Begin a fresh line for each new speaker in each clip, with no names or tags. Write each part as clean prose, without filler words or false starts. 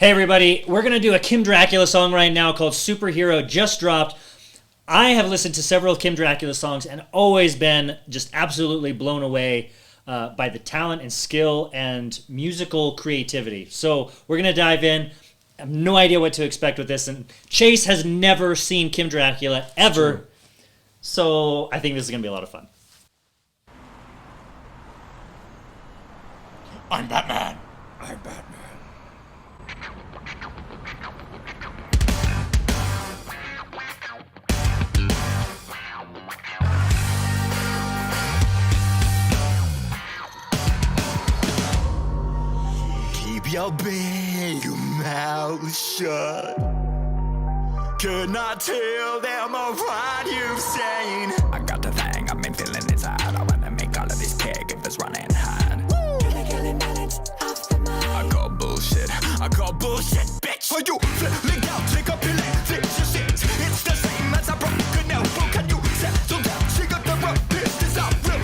Hey everybody, we're going to do a Kim Dracula song right now called Superhero, just dropped. I have listened to several Kim Dracula songs and always been just absolutely blown away by the talent and skill and musical creativity. So we're going to dive in. I have no idea what to expect with this, and Chase has never seen Kim Dracula ever,
True.
So I think this is going to be a lot of fun.
I'm Batman. I'm Batman. Keep your big mouth shut. Could not tell them of what you've seen. I got the thing I've been feeling inside. I wanna make all of these caregivers running hard. Killing balance off the mind. I call bullshit, bitch. Are you flipping out? Take a pill and fix your sins. It's the same as a broken elbow. Can you settle down? She got the rough business out. Real,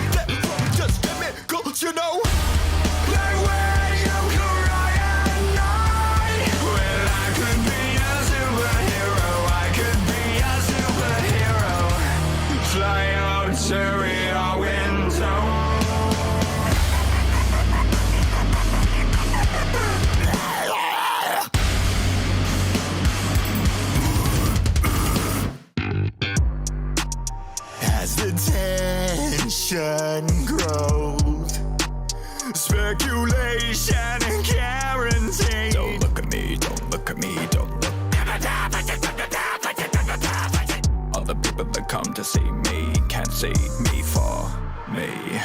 just chemicals, you know. Like when you cry at night. Well, I could be a superhero. I could be a superhero. Fly out to your window. As the tension grows, speculation and guarantee. Don't look at me, don't look at me, don't look. All the people that come to see me can't see me for me.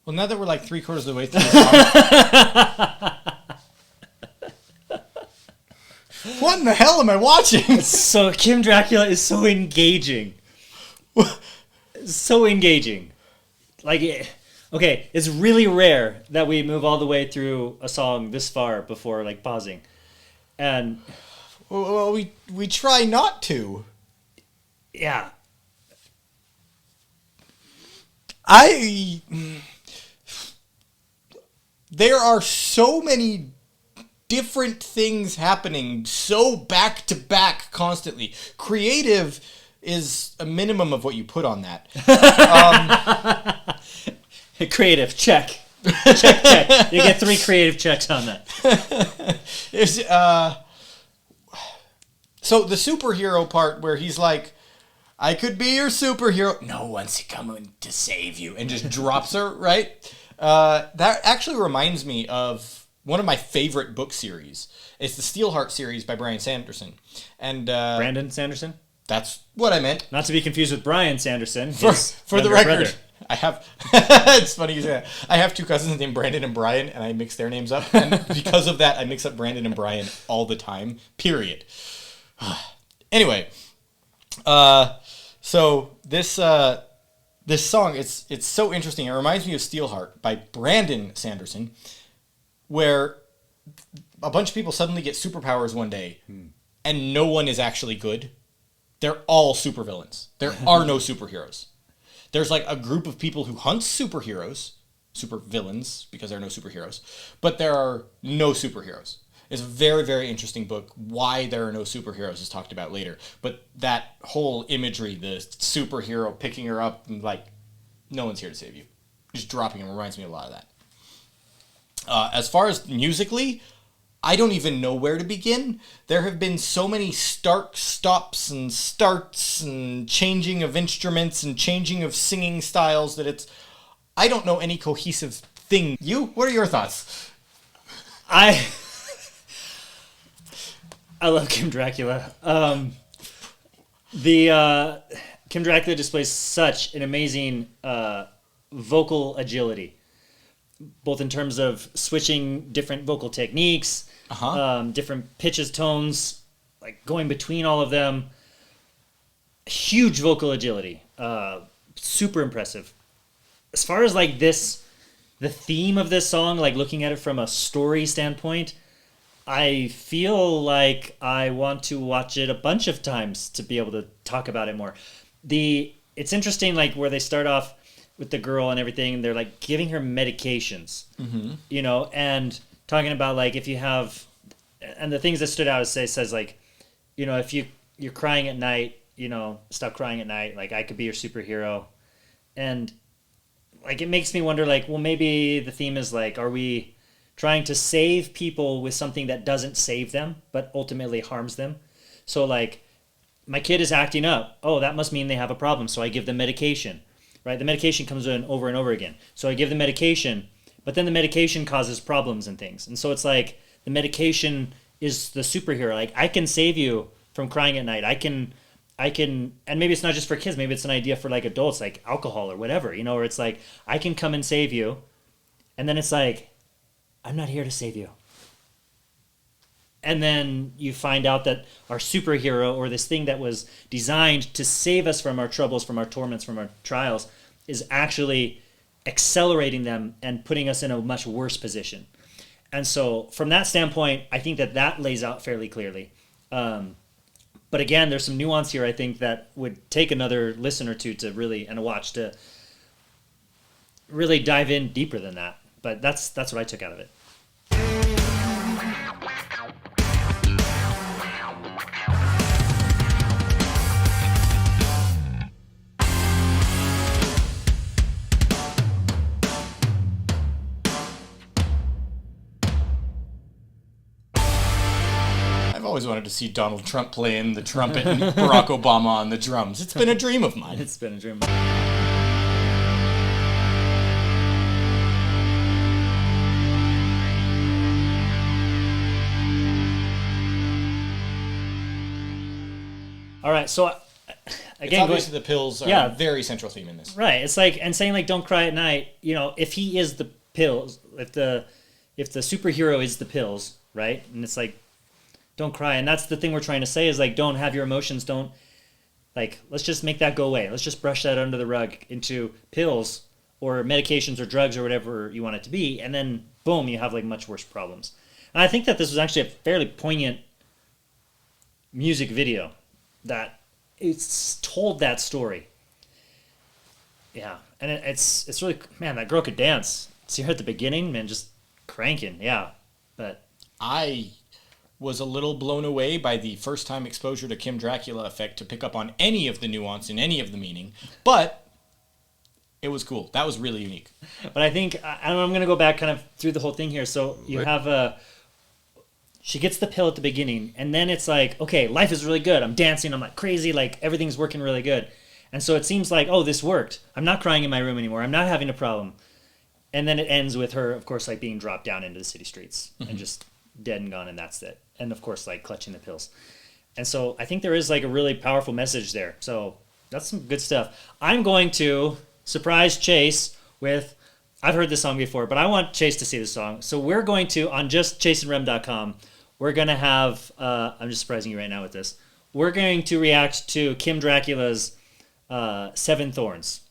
Well, now that we're like 3/4 of the way through the song, what in the hell am I watching?
So Kim Dracula is so engaging. So engaging. Okay, it's really rare that we move all the way through a song this far before like pausing. And
Well, we try not to.
yeah.
There are so many different things happening so back to back constantly. Creative is a minimum of what you put on that.
Creative, check. Check. You get 3 creative checks on that.
So the superhero part where he's like, I could be your superhero. No one's coming to save you. And just drops her, right? That actually reminds me of one of my favorite book series. It's the Steelheart series by Brandon Sanderson. And
Brandon Sanderson?
That's what I meant.
Not to be confused with Brian Sanderson.
For the record, brother. I have... It's funny you say that. I have 2 cousins named Brandon and Brian, and I mix their names up. And because of that, I mix up Brandon and Brian all the time. Period. Anyway. So this song, it's so interesting. It reminds me of Steelheart by Brandon Sanderson, where a bunch of people suddenly get superpowers one day, and no one is actually good. They're all supervillains. There are no superheroes. There's like a group of people who hunt superheroes, supervillains, because there are no superheroes, but there are no superheroes. It's a very, very interesting book. Why there are no superheroes is talked about later. But that whole imagery, the superhero picking her up, and like, no one's here to save you. Just dropping him reminds me a lot of that. As far as musically, I don't even know where to begin. There have been so many stark stops and starts and changing of instruments and changing of singing styles that I don't know any cohesive thing. You? What are your thoughts?
I love Kim Dracula. The Kim Dracula displays such an amazing vocal agility, both in terms of switching different vocal techniques, different pitches, tones, like going between all of them. Huge vocal agility, super impressive. As far as like this, the theme of this song, like looking at it from a story standpoint, I feel like I want to watch it a bunch of times to be able to talk about it more. It's interesting, like where they start off with the girl and everything, and they're like giving her medications, you know, and talking about like if you have, and the things that stood out says like, you know, if you're crying at night, you know, stop crying at night. Like I could be your superhero, and like it makes me wonder, like, well, maybe the theme is like, are we trying to save people with something that doesn't save them, but ultimately harms them? So like, my kid is acting up. Oh, that must mean they have a problem. So I give them medication, right? The medication comes in over and over again. So I give them medication, but then the medication causes problems and things. And so it's like the medication is the superhero. Like I can save you from crying at night. I can, and maybe it's not just for kids. Maybe it's an idea for like adults, like alcohol or whatever, you know, where it's like, I can come and save you. And then it's like, I'm not here to save you. And then you find out that our superhero, or this thing that was designed to save us from our troubles, from our torments, from our trials, is actually accelerating them and putting us in a much worse position. And so from that standpoint, I think that lays out fairly clearly. But again, there's some nuance here, I think, that would take another listen or two to really, and a watch to really dive in deeper than that. But that's what I took out of it.
I've always wanted to see Donald Trump playing the trumpet and Barack Obama on the drums. It's been a dream of mine.
It's been a dream. All right, so again,
obviously the pills are a very central theme in this.
Right, it's like, and saying like, don't cry at night. You know, if he is the pills, if the superhero is the pills, right? And it's like, don't cry, and that's the thing we're trying to say is like, don't have your emotions. Don't like, let's just make that go away. Let's just brush that under the rug into pills or medications or drugs or whatever you want it to be, and then boom, you have like much worse problems. And I think that this was actually a fairly poignant music video. That it's told that story. Yeah, and it's really, man, that girl could dance. See her at the beginning, man, just cranking. Yeah, but
I was a little blown away by the first time exposure to Kim Dracula effect to pick up on any of the nuance and any of the meaning, but it was cool. That was really unique.
But I think I'm going to go back kind of through the whole thing here. So you have she gets the pill at the beginning, and then it's like, okay, life is really good. I'm dancing. I'm like crazy. Like everything's working really good. And so it seems like, oh, this worked. I'm not crying in my room anymore. I'm not having a problem. And then it ends with her, of course, like being dropped down into the city streets and just dead and gone, and that's it. And of course, like clutching the pills. And so I think there is like a really powerful message there. So that's some good stuff. I'm going to surprise Chase with, I've heard this song before, but I want Chase to see the song. So we're going to, on just chaseandrem.com, we're going to have, I'm just surprising you right now with this, we're going to react to Kim Dracula's 7 Thorns.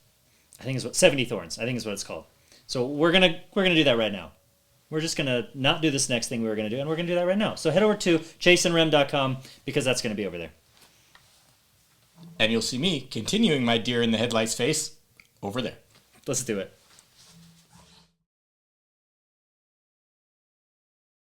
I think it's 70 Thorns. I think is what it's called. So we're gonna do that right now. We're just gonna not do this next thing we were gonna do, and we're gonna do that right now. So head over to chaseandrem.com because that's gonna be over there.
And you'll see me continuing my deer in the headlights face over there.
Let's do it.